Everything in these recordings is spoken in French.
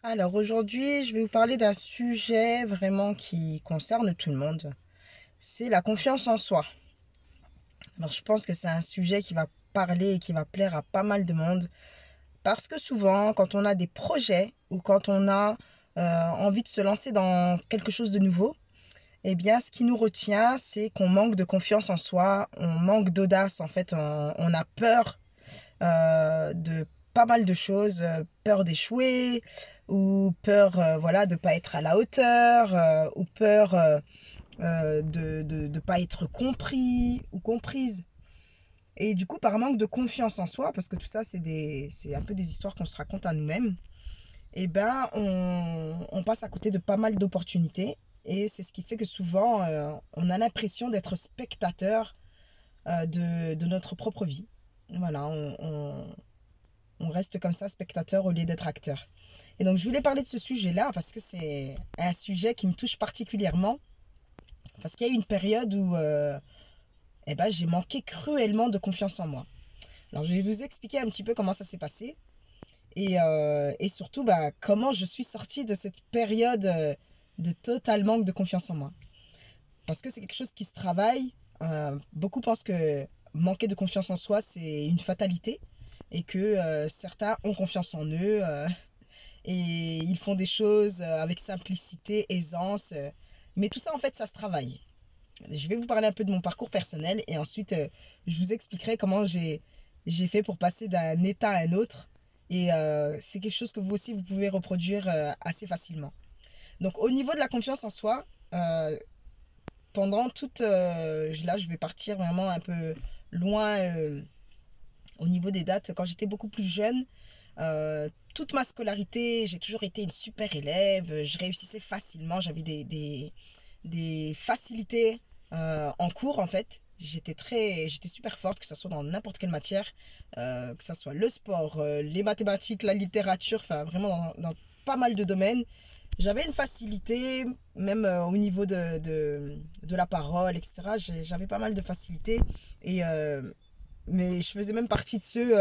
Alors aujourd'hui, je vais vous parler d'un sujet vraiment qui concerne tout le monde. C'est la confiance en soi. Alors je pense que c'est un sujet qui va parler et qui va plaire à pas mal de monde. Parce que souvent, quand on a des projets ou quand on a envie de se lancer dans quelque chose de nouveau, eh bien ce qui nous retient, c'est qu'on manque de confiance en soi, on manque d'audace. En fait, on a peur de pas mal de choses, peur d'échouer ou peur voilà de pas être à la hauteur ou peur de pas être compris ou comprise. Et du coup, par manque de confiance en soi, parce que tout ça, c'est un peu des histoires qu'on se raconte à nous-mêmes, et ben, on passe à côté de pas mal d'opportunités. Et c'est ce qui fait que souvent, on a l'impression d'être spectateur de notre propre vie. Voilà, on reste comme ça spectateur au lieu d'être acteur. Et donc je voulais parler de ce sujet-là parce que c'est un sujet qui me touche particulièrement. Parce qu'il y a eu une période où eh ben, j'ai manqué cruellement de confiance en moi. Alors je vais vous expliquer un petit peu comment ça s'est passé. Et surtout bah, comment je suis sortie de cette période de total manque de confiance en moi. Parce que c'est quelque chose qui se travaille. Beaucoup pensent que manquer de confiance en soi, c'est une fatalité. Et que certains ont confiance en eux, et ils font des choses avec simplicité, aisance. Mais tout ça, en fait, ça se travaille. Je vais vous parler un peu de mon parcours personnel et ensuite, je vous expliquerai comment j'ai fait pour passer d'un état à un autre. Et c'est quelque chose que vous aussi, vous pouvez reproduire assez facilement. Donc, au niveau de la confiance en soi, pendant toute... là, je vais partir vraiment un peu loin au niveau des dates. Quand j'étais beaucoup plus jeune, toute ma scolarité, j'ai toujours été une super élève. Je réussissais facilement. J'avais des facilités en cours, en fait. J'étais super forte, que ce soit dans n'importe quelle matière, que ce soit le sport, les mathématiques, la littérature, enfin vraiment dans pas mal de domaines. J'avais une facilité, même au niveau de la parole, etc. J'avais pas mal de facilité. Et, mais je faisais même partie de ceux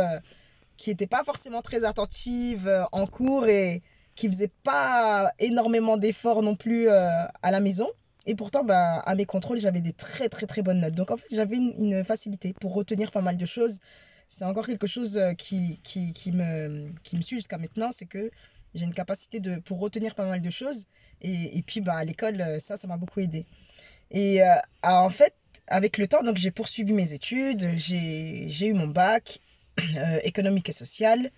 qui n'étaient pas forcément très attentives en cours et qui ne faisaient pas énormément d'efforts non plus à la maison. Et pourtant, bah, à mes contrôles, j'avais des très très très bonnes notes. Donc en fait, j'avais une facilité pour retenir pas mal de choses. C'est encore quelque chose qui me suit jusqu'à maintenant, c'est que j'ai une capacité pour retenir pas mal de choses. Et puis bah, à l'école, ça m'a beaucoup aidé. Et en fait, avec le temps, donc j'ai poursuivi mes études, j'ai eu mon bac économique et social.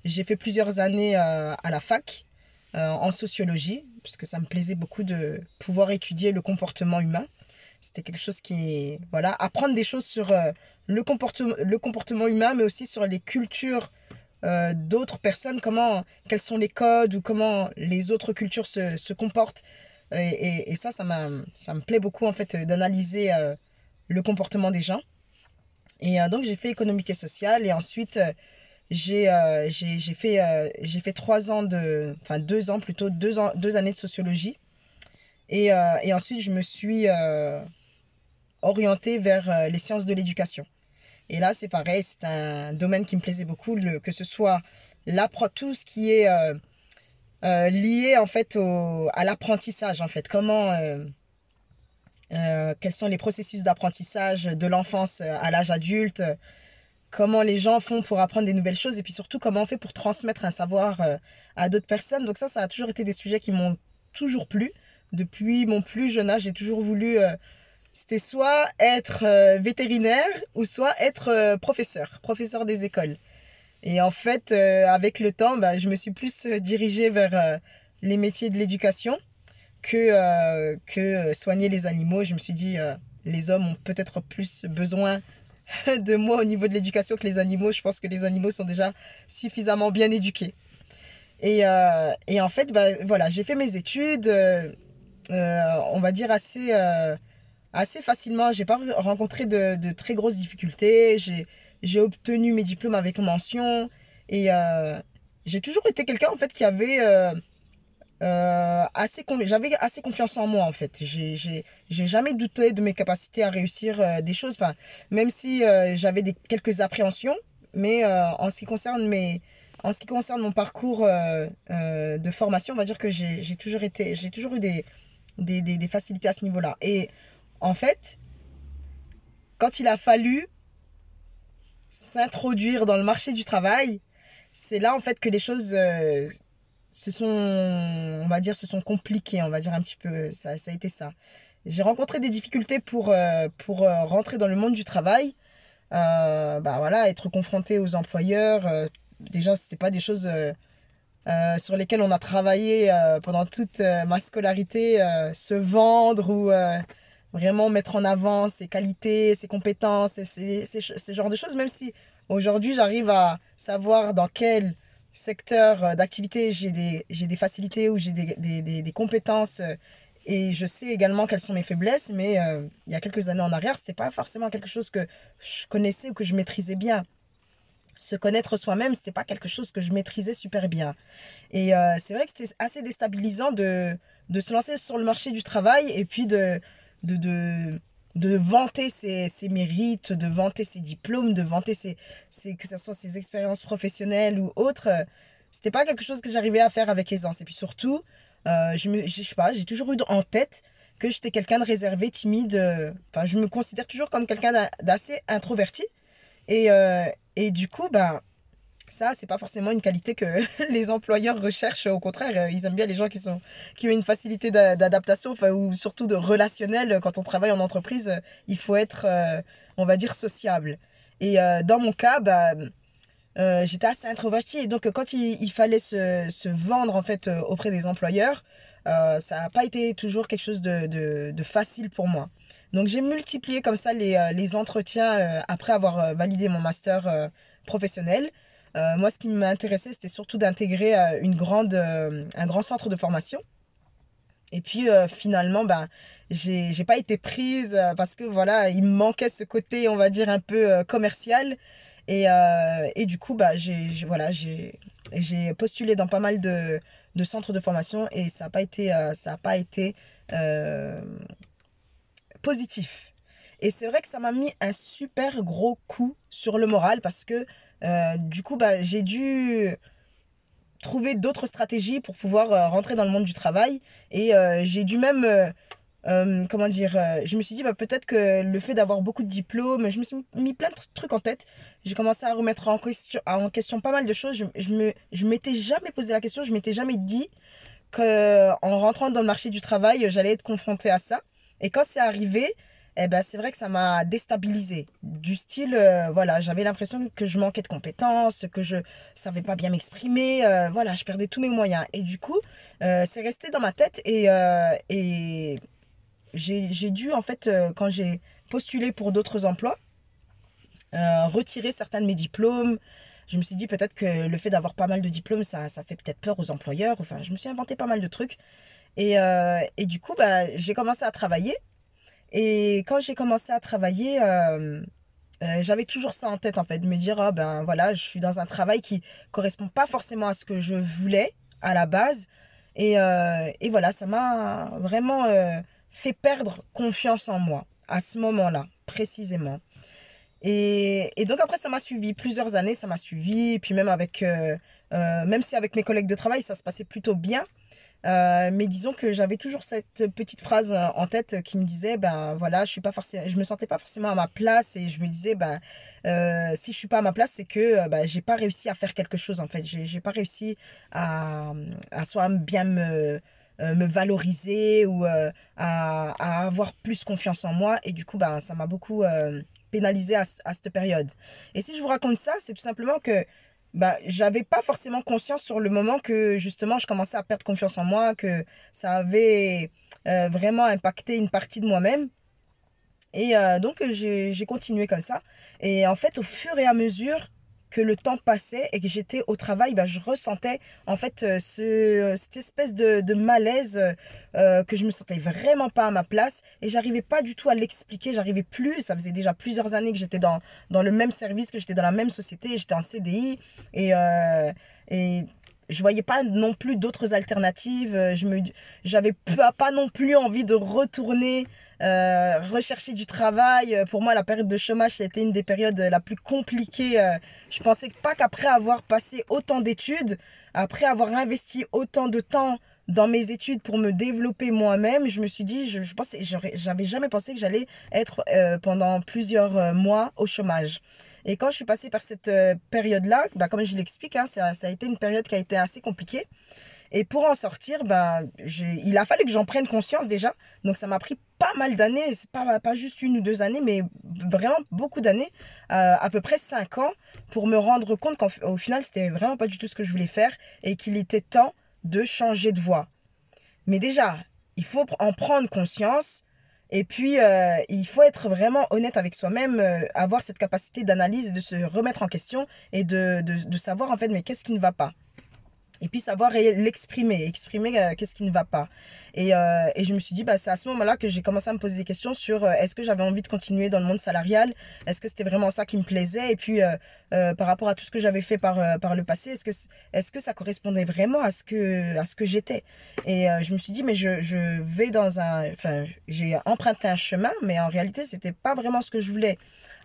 J'ai fait plusieurs années à la fac en sociologie, puisque ça me plaisait beaucoup de pouvoir étudier le comportement humain. C'était quelque chose qui, voilà, apprendre des choses sur le comportement humain, mais aussi sur les cultures d'autres personnes, quels sont les codes ou comment les autres cultures se comportent. Et ça me plaît beaucoup en fait d'analyser le comportement des gens. Et donc j'ai fait économique et social et ensuite j'ai fait 3 ans enfin 2 ans plutôt, 2 années de sociologie. Et ensuite je me suis orientée vers les sciences de l'éducation. Et là c'est pareil, c'est un domaine qui me plaisait beaucoup, que ce soit tout ce qui est lié en fait à l'apprentissage en fait. Quels sont les processus d'apprentissage de l'enfance à l'âge adulte, comment les gens font pour apprendre des nouvelles choses et puis surtout comment on fait pour transmettre un savoir à d'autres personnes. Donc ça a toujours été des sujets qui m'ont toujours plu. Depuis mon plus jeune âge, j'ai toujours voulu, c'était soit être vétérinaire ou soit être professeur des écoles. Et en fait, avec le temps, bah, je me suis plus dirigée vers les métiers de l'éducation que soigner les animaux. Je me suis dit, les hommes ont peut-être plus besoin de moi au niveau de l'éducation que les animaux. Je pense que les animaux sont déjà suffisamment bien éduqués. Et en fait, bah, voilà, j'ai fait mes études, on va dire assez facilement. J'ai pas rencontré de très grosses difficultés. J'ai obtenu mes diplômes avec mention. Et j'ai toujours été quelqu'un en fait qui avait j'avais assez confiance en moi en fait. J'ai jamais douté de mes capacités à réussir des choses. Enfin, même si j'avais quelques appréhensions, mais en ce qui concerne en ce qui concerne mon parcours de formation, on va dire que j'ai toujours eu des facilités à ce niveau-là. Et en fait, quand il a fallu s'introduire dans le marché du travail, c'est là en fait que les choses se sont compliquées, on va dire un petit peu. Ça a été ça. J'ai rencontré des difficultés pour rentrer dans le monde du travail. Voilà, être confronté aux employeurs. Déjà, c'est pas des choses sur lesquelles on a travaillé pendant toute ma scolarité. Se vendre ou vraiment mettre en avant ses qualités, ses compétences, ce genre de choses. Même si aujourd'hui, j'arrive à savoir dans quel secteur d'activité j'ai des facilités ou j'ai des compétences et je sais également quelles sont mes faiblesses, mais il y a quelques années en arrière, c'était pas forcément quelque chose que je connaissais ou que je maîtrisais bien. Se connaître soi-même, c'était pas quelque chose que je maîtrisais super bien. Et c'est vrai que c'était assez déstabilisant de se lancer sur le marché du travail et puis de, de, de vanter ses mérites, de vanter ses diplômes, de vanter que ce soit ses expériences professionnelles ou autres. C'était pas quelque chose que j'arrivais à faire avec aisance. Et puis surtout, je sais pas, j'ai toujours eu en tête que j'étais quelqu'un de réservé, timide. Enfin, je me considère toujours comme quelqu'un d'assez introverti. Et, et du coup, ça, c'est pas forcément une qualité que les employeurs recherchent. Au contraire, ils aiment bien les gens qui ont une facilité d'adaptation, enfin, ou surtout de relationnel. Quand on travaille en entreprise, il faut être, on va dire, sociable. Et dans mon cas, j'étais assez introvertie. Et donc, quand il fallait se vendre, en fait, auprès des employeurs, ça n'a pas été toujours quelque chose de facile pour moi. Donc, j'ai multiplié comme ça les entretiens après avoir validé mon master professionnel. Moi, ce qui m'intéressait, c'était surtout d'intégrer un grand centre de formation. Et puis, finalement, j'ai pas été prise parce que, voilà, il me manquait ce côté, on va dire, un peu commercial. Et du coup, j'ai postulé dans pas mal de centres de formation et ça a pas été euh, positif. Et c'est vrai que ça m'a mis un super gros coup sur le moral parce que du coup, j'ai dû trouver d'autres stratégies pour pouvoir rentrer dans le monde du travail. Et j'ai dû même, comment dire, je me suis dit, peut-être que le fait d'avoir beaucoup de diplômes, je me suis mis plein de trucs en tête. J'ai commencé à remettre en question pas mal de choses. Je m'étais jamais posé la question, je m'étais jamais dit qu'en rentrant dans le marché du travail, j'allais être confrontée à ça. Et quand c'est arrivé, c'est vrai que ça m'a déstabilisée. Du style, voilà, j'avais l'impression que je manquais de compétences, que je savais pas bien m'exprimer, voilà, je perdais tous mes moyens. Et du coup, c'est resté dans ma tête et j'ai dû, en fait, quand j'ai postulé pour d'autres emplois, retirer certains de mes diplômes. Je me suis dit peut-être que le fait d'avoir pas mal de diplômes, ça fait peut-être peur aux employeurs. Enfin, je me suis inventé pas mal de trucs. Et du coup, j'ai commencé à travailler. Et quand j'ai commencé à travailler, j'avais toujours ça en tête, en fait, de me dire, voilà, je suis dans un travail qui correspond pas forcément à ce que je voulais à la base. Et voilà, ça m'a vraiment fait perdre confiance en moi à ce moment-là, précisément. Et donc après, ça m'a suivi plusieurs années, ça m'a suivi. Et puis même si avec mes collègues de travail, ça se passait plutôt bien. Mais disons que j'avais toujours cette petite phrase en tête qui me disait, voilà, je me sentais pas forcément à ma place et je me disais, si je suis pas à ma place, c'est que j'ai pas réussi à faire quelque chose en fait. J'ai pas réussi à soit bien me valoriser ou à avoir plus confiance en moi et du coup, ça m'a beaucoup pénalisé à cette période. Et si je vous raconte ça, c'est tout simplement que j'avais pas forcément conscience sur le moment que justement je commençais à perdre confiance en moi, que ça avait vraiment impacté une partie de moi-même. Et donc j'ai continué comme ça. Et en fait, au fur et à mesure que le temps passait et que j'étais au travail, je ressentais en fait cette espèce de malaise que je me sentais vraiment pas à ma place et j'arrivais pas du tout à l'expliquer, j'arrivais plus, ça faisait déjà plusieurs années que j'étais dans le même service, que j'étais dans la même société, j'étais en CDI et je voyais pas non plus d'autres alternatives. J'avais pas non plus envie de retourner rechercher du travail. Pour moi, la période de chômage, c'était une des périodes la plus compliquée. Je pensais pas qu'après avoir passé autant d'études, après avoir investi autant de temps dans mes études pour me développer moi-même, je me suis dit, je pensais, j'avais jamais pensé que j'allais être pendant plusieurs mois au chômage. Et quand je suis passée par cette période-là, bah, comme je l'explique, hein, ça a été une période qui a été assez compliquée. Et pour en sortir, bah, il a fallu que j'en prenne conscience déjà. Donc ça m'a pris pas mal d'années, c'est pas juste 1 ou 2 années, mais vraiment beaucoup d'années, à peu près 5 ans, pour me rendre compte qu'au final, c'était vraiment pas du tout ce que je voulais faire et qu'il était temps de changer de voie. Mais déjà, il faut en prendre conscience. Et puis, il faut être vraiment honnête avec soi-même, avoir cette capacité d'analyse, de se remettre en question et de savoir en fait, mais qu'est-ce qui ne va pas? Et puis savoir exprimer qu'est-ce qui ne va pas. Et je me suis dit, bah, c'est à ce moment-là que j'ai commencé à me poser des questions sur est-ce que j'avais envie de continuer dans le monde salarial? Est-ce que c'était vraiment ça qui me plaisait? Et puis, par rapport à tout ce que j'avais fait par le passé, est-ce que ça correspondait vraiment à ce que j'étais? Et je me suis dit, mais je vais enfin, j'ai emprunté un chemin, mais en réalité, c'était pas vraiment ce que je voulais.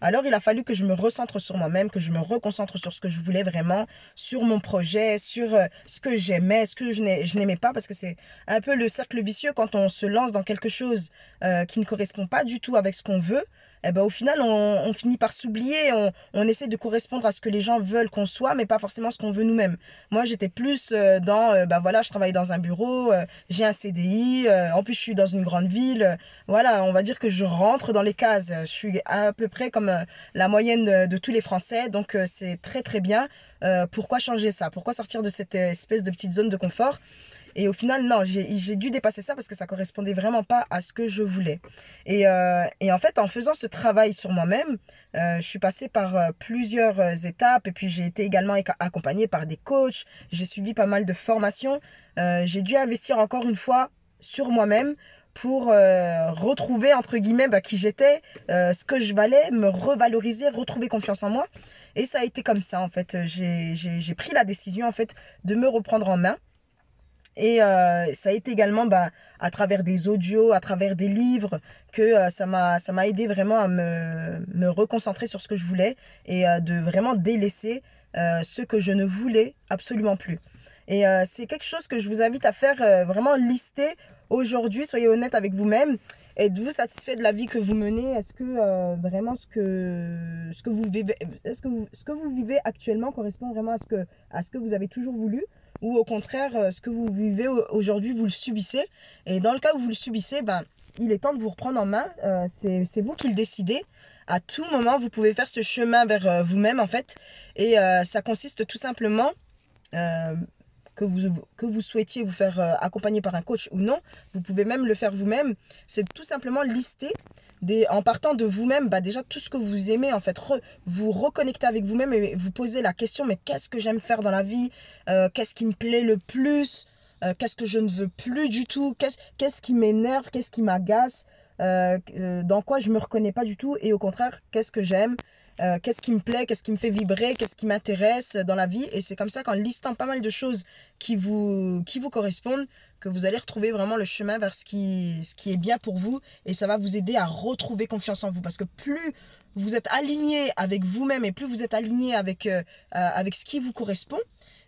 Alors, il a fallu que je me recentre sur moi-même, que je me reconcentre sur ce que je voulais vraiment, sur mon projet, sur ce que j'aimais, ce que je n'aimais pas, parce que c'est un peu le cercle vicieux quand on se lance dans quelque chose qui ne correspond pas du tout avec ce qu'on veut. Eh ben, au final, on finit par s'oublier, on essaie de correspondre à ce que les gens veulent qu'on soit, mais pas forcément ce qu'on veut nous-mêmes. Moi, j'étais plus bah voilà, je travaille dans un bureau, j'ai un CDI, en plus je suis dans une grande ville, voilà, on va dire que je rentre dans les cases. Je suis à peu près comme la moyenne de tous les Français, donc c'est très très bien. Pourquoi changer ça? Pourquoi sortir de cette espèce de petite zone de confort? Et au final, non, j'ai dû dépasser ça parce que ça correspondait vraiment pas à ce que je voulais. Et en fait, en faisant ce travail sur moi-même, je suis passée par plusieurs étapes et puis j'ai été également accompagnée par des coachs. J'ai suivi pas mal de formations. J'ai dû investir encore une fois sur moi-même pour retrouver, entre guillemets, bah, qui j'étais, ce que je valais, me revaloriser, retrouver confiance en moi. Et ça a été comme ça, en fait. J'ai pris la décision, en fait, de me reprendre en main. Et ça a été également bah, à travers des audios, à travers des livres, que ça m'a aidé vraiment à me reconcentrer sur ce que je voulais et de vraiment délaisser ce que je ne voulais absolument plus. Et c'est quelque chose que je vous invite à faire, vraiment lister aujourd'hui. Soyez honnête avec vous-même. Êtes-vous satisfait de la vie que vous menez? Est-ce que vraiment ce que vous vivez, ce que vous vivez actuellement correspond vraiment à ce que vous avez toujours voulu? Ou au contraire, ce que vous vivez aujourd'hui, vous le subissez. Et dans le cas où vous le subissez, ben, il est temps de vous reprendre en main. C'est vous qui le décidez. À tout moment, vous pouvez faire ce chemin vers vous-même, en fait. Et ça consiste tout simplement, euh, que vous souhaitiez vous faire accompagner par un coach ou non, vous pouvez même le faire vous-même. C'est tout simplement lister en partant de vous-même, bah déjà tout ce que vous aimez en fait, vous reconnecter avec vous-même et vous poser la question, mais qu'est-ce que j'aime faire dans la vie? Qu'est-ce qui me plaît le plus? Qu'est-ce que je ne veux plus du tout? Qu'est-ce qui m'énerve? Qu'est-ce qui m'agace? Dans quoi je me reconnais pas du tout? Et au contraire, qu'est-ce que j'aime? Qu'est-ce qui me plaît, qu'est-ce qui me fait vibrer, qu'est-ce qui m'intéresse dans la vie. Et c'est comme ça qu'en listant pas mal de choses qui vous correspondent, que vous allez retrouver vraiment le chemin vers ce qui est bien pour vous. Et ça va vous aider à retrouver confiance en vous. Parce que plus vous êtes aligné avec vous-même et plus vous êtes aligné avec ce qui vous correspond,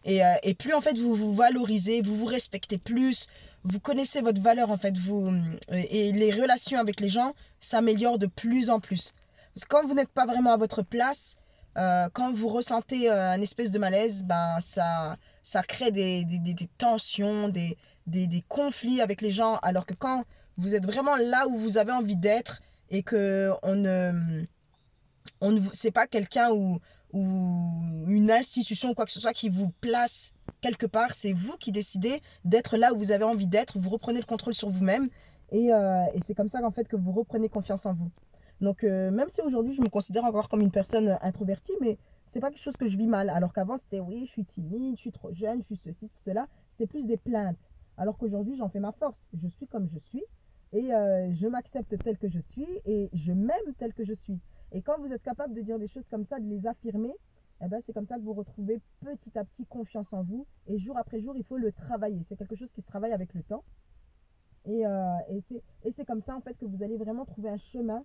et plus en fait vous vous valorisez, vous vous respectez plus, vous connaissez votre valeur en fait, et les relations avec les gens s'améliorent de plus en plus. Parce que quand vous n'êtes pas vraiment à votre place, quand vous ressentez un espèce de malaise, ben ça crée des tensions, des conflits avec les gens. Alors que quand vous êtes vraiment là où vous avez envie d'être et que c'est pas quelqu'un ou une institution ou quoi que ce soit qui vous place quelque part, c'est vous qui décidez d'être là où vous avez envie d'être, vous reprenez le contrôle sur vous-même et c'est comme ça qu'en fait que vous reprenez confiance en vous. Donc même si aujourd'hui je me considère encore comme une personne introvertie, mais c'est pas quelque chose que je vis mal. Alors qu'avant c'était oui, je suis timide, je suis trop jeune, je suis ceci, cela. C'était plus des plaintes. Alors qu'aujourd'hui j'en fais ma force. Je suis comme je suis et je m'accepte tel que je suis et je m'aime tel que je suis. Et quand vous êtes capable de dire des choses comme ça, de les affirmer, eh ben, c'est comme ça que vous retrouvez petit à petit confiance en vous. Et jour après jour, il faut le travailler. C'est quelque chose qui se travaille avec le temps. Et c'est comme ça en fait que vous allez vraiment trouver un chemin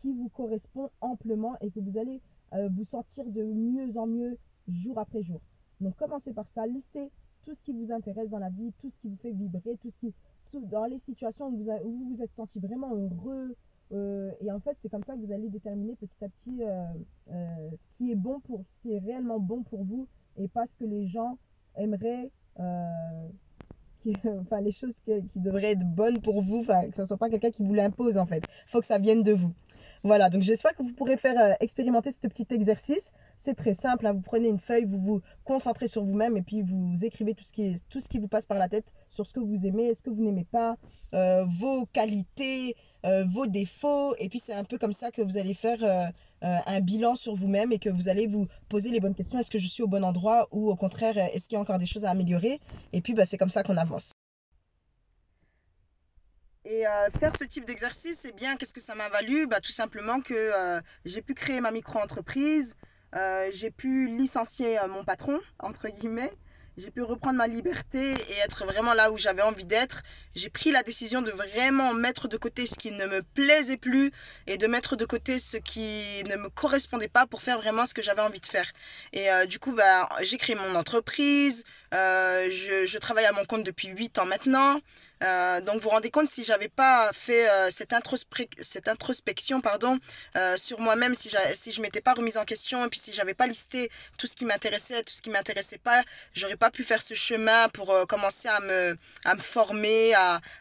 qui vous correspond amplement et que vous allez vous sentir de mieux en mieux jour après jour. Donc commencez par ça, listez tout ce qui vous intéresse dans la vie, tout ce qui vous fait vibrer, dans les situations où vous vous êtes senti vraiment heureux. Et en fait, c'est comme ça que vous allez déterminer petit à petit ce qui est réellement bon pour vous et pas ce que les gens aimeraient enfin, les choses qui devraient être bonnes pour vous, enfin, que ce ne soit pas quelqu'un qui vous l'impose en fait. Il faut que ça vienne de vous. Voilà, donc j'espère que vous pourrez faire expérimenter ce petit exercice. C'est très simple, hein. Vous prenez une feuille, vous vous concentrez sur vous-même et puis vous écrivez tout ce qui vous passe par la tête sur ce que vous aimez, ce que vous n'aimez pas, vos qualités, vos défauts. Et puis c'est un peu comme ça que vous allez faire un bilan sur vous-même et que vous allez vous poser les bonnes questions. Est-ce que je suis au bon endroit ou au contraire, est-ce qu'il y a encore des choses à améliorer? Et puis c'est comme ça qu'on avance. Et faire ce type d'exercice, eh bien, qu'est-ce que ça m'a valu? Tout simplement que j'ai pu créer ma micro-entreprise, j'ai pu licencier mon patron, entre guillemets, j'ai pu reprendre ma liberté et être vraiment là où j'avais envie d'être. J'ai pris la décision de vraiment mettre de côté ce qui ne me plaisait plus et de mettre de côté ce qui ne me correspondait pas pour faire vraiment ce que j'avais envie de faire. Et du coup, j'ai créé mon entreprise, je travaille à mon compte depuis 8 ans maintenant. Donc vous vous rendez compte, si j'avais pas fait cette introspection sur moi-même, si je m'étais pas remise en question et puis si j'avais pas listé tout ce qui m'intéressait, tout ce qui m'intéressait pas, j'aurais pas pu faire ce chemin pour commencer à me former,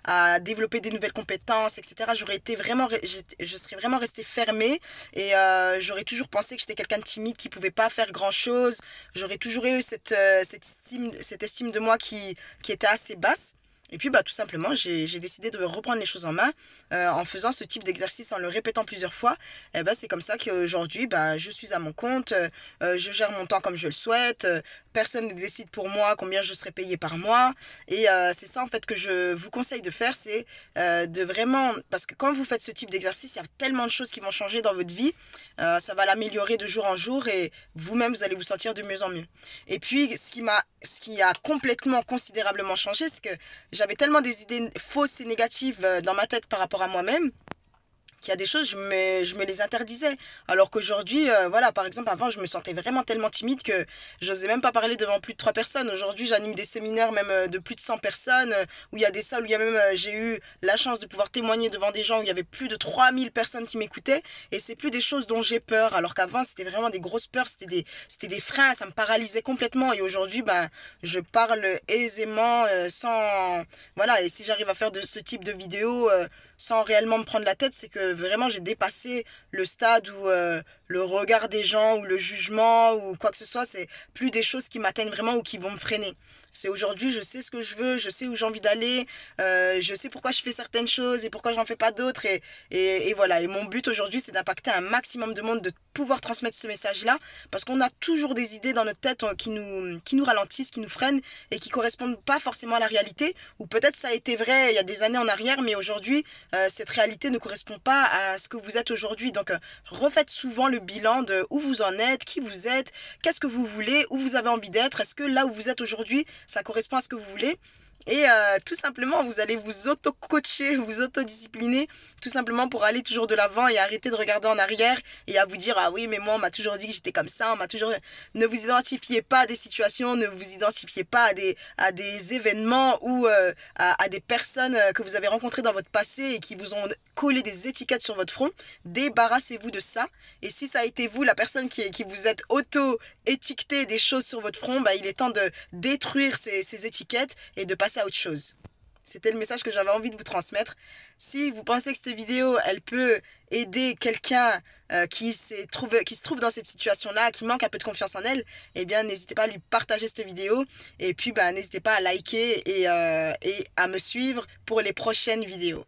à développer des nouvelles compétences, etc. Je serais vraiment restée fermée et j'aurais toujours pensé que j'étais quelqu'un de timide qui pouvait pas faire grand chose. J'aurais toujours eu cette estime de moi qui était assez basse. Et puis tout simplement, j'ai décidé de reprendre les choses en main en faisant ce type d'exercice, en le répétant plusieurs fois. Et c'est comme ça qu'aujourd'hui, je suis à mon compte, je gère mon temps comme je le souhaite, personne ne décide pour moi combien je serai payé par mois. Et c'est ça en fait que je vous conseille de faire, c'est de vraiment, parce que quand vous faites ce type d'exercice, il y a tellement de choses qui vont changer dans votre vie, ça va l'améliorer de jour en jour et vous-même, vous allez vous sentir de mieux en mieux. Et puis, ce qui a complètement, considérablement changé, c'est que j'avais tellement des idées fausses et négatives dans ma tête par rapport à moi-même qu'il y a des choses, je me les interdisais. Alors qu'aujourd'hui, voilà, par exemple, avant, je me sentais vraiment tellement timide que j'osais même pas parler devant plus de 3 personnes. Aujourd'hui, j'anime des séminaires même de plus de 100 personnes, où il y a des salles où il y a même, j'ai eu la chance de pouvoir témoigner devant des gens où il y avait plus de 3000 personnes qui m'écoutaient. Et c'est plus des choses dont j'ai peur. Alors qu'avant, c'était vraiment des grosses peurs, c'était des freins, ça me paralysait complètement. Et aujourd'hui, je parle aisément, sans... Voilà, et si j'arrive à faire de ce type de vidéos sans réellement me prendre la tête, c'est que vraiment j'ai dépassé le stade où le regard des gens ou le jugement ou quoi que ce soit, c'est plus des choses qui m'atteignent vraiment ou qui vont me freiner. C'est aujourd'hui, je sais ce que je veux, je sais où j'ai envie d'aller, je sais pourquoi je fais certaines choses et pourquoi j'en fais pas d'autres. Et voilà, et mon but aujourd'hui, c'est d'impacter un maximum de monde, de pouvoir transmettre ce message-là, parce qu'on a toujours des idées dans notre tête qui nous ralentissent, qui nous freinent et qui correspondent pas forcément à la réalité, ou peut-être ça a été vrai il y a des années en arrière, mais aujourd'hui, cette réalité ne correspond pas à ce que vous êtes aujourd'hui. Donc, refaites souvent le bilan de où vous en êtes, qui vous êtes, qu'est-ce que vous voulez, où vous avez envie d'être, est-ce que là où vous êtes aujourd'hui, ça correspond à ce que vous voulez. Et tout simplement, vous allez vous auto-coacher, vous auto-discipliner, tout simplement pour aller toujours de l'avant et arrêter de regarder en arrière et à vous dire, ah oui, mais moi, on m'a toujours dit que j'étais comme ça, on m'a toujours... Ne vous identifiez pas à des situations, ne vous identifiez pas à des événements ou à des personnes que vous avez rencontrées dans votre passé et qui vous ont collé des étiquettes sur votre front. Débarrassez-vous de ça. Et si ça a été vous, la personne qui vous êtes auto-étiqueté des choses sur votre front, il est temps de détruire ces étiquettes et de passer à autre chose. C'était le message que j'avais envie de vous transmettre. Si vous pensez que cette vidéo, elle peut aider quelqu'un qui se trouve dans cette situation-là, qui manque un peu de confiance en elle, eh bien, n'hésitez pas à lui partager cette vidéo. Et puis, n'hésitez pas à liker et à me suivre pour les prochaines vidéos.